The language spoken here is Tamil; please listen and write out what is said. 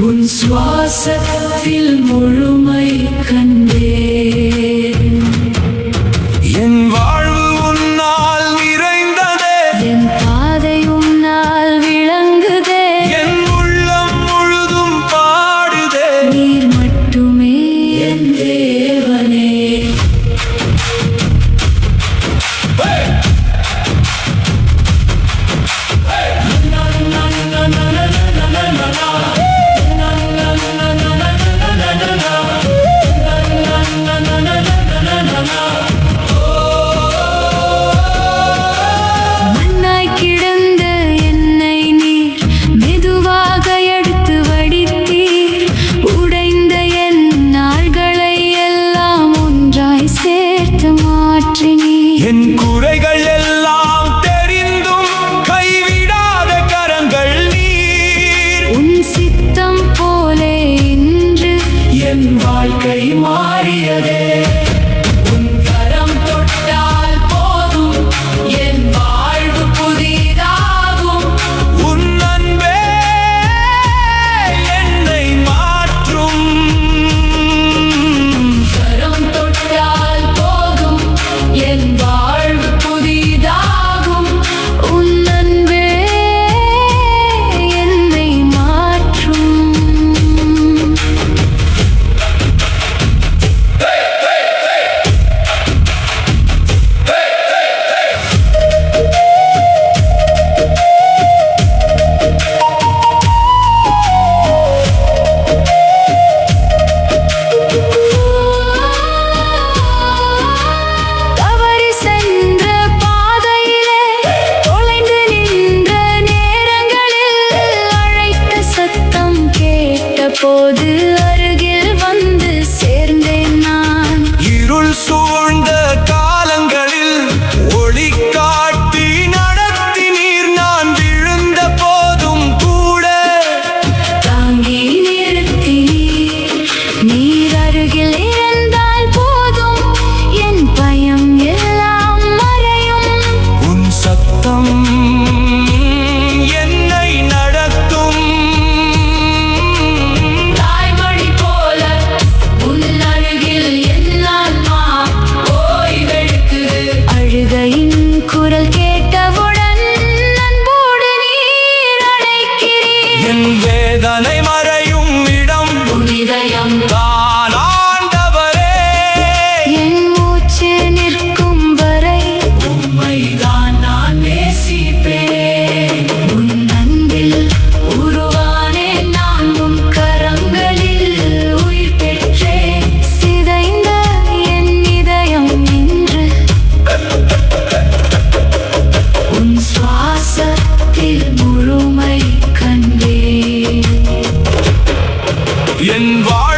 உன் சுவாசத்தில் முழுமை கண்டேன். என் வாழ்வு உன்னால் நிறைந்ததே, என் பாதை உன்னால் விளங்குதே, என் உள்ளம் முழுதும் பாடுதே. நீர் மட்டுமே என் தேவனே. மண்ணாய் கிடந்த என்னை நீர் மெதுவாக எடுத்து வடித்தீர். உடைந்த என் நாள்களை எல்லாம் ஒன்றாய் சேர்த்து மாற்றினீர். என் குறைகள் எல்லாம் தெரிந்தும் கைவிடாத கரங்கள் நீர். உன் சித்தம் போலே இன்று என் வாழ்க்கை மாறியதே. உன் கரம் தொட்டால் போதும் என் வாழ்வு புதிதாகும். உன் அன்பே என்னை மாற்றும். கரம் தொட்டால் போதும் என் வாழ்வு புதிதாகும். உன் அன்பே என்னை மாற்றும். தவறி சென்ற பாதையிலே, தொலைந்து நின்ற நேரங்களில் அழைத்த சத்தம் கேட்டபோது அருகில் வந்து சேர்ந்தேன் நான். இருள் சூழ்ந்த காலங்களில் ஒளி காட்டி நடத்தினீர். நான் விழுந்த போதும் கூட தாங்கி நிறுத்தினீர். நீர் அருகில் இருந்தால் போதும் என் பயம் எல்லாம் மறையும். உன் சத்தம் என்னை நடத்தும். தாய்மொழி போல உன் அருகில் என் ஆன்மா ஓய்வெடுக்குது. அழுகையின் குரல் கேட்டவுடன் அன்போடு நீர் அழைக்கிறீர். என் வேதனை மறையும் இடம் உன் இதயம் தான் ஆண்டவரே. என் மூச்சு நிற்கும் வரை உம்மைதான் நான் நேசிப்பேன். உன் அன்பில் உருவானேன் நான், உன் கரங்களில் உயிர் பெற்றேன். சிதைந்த என் இதயம் இன்று உன் சுவாசத்தில் முழுமை கண்டேன். என் வாழ்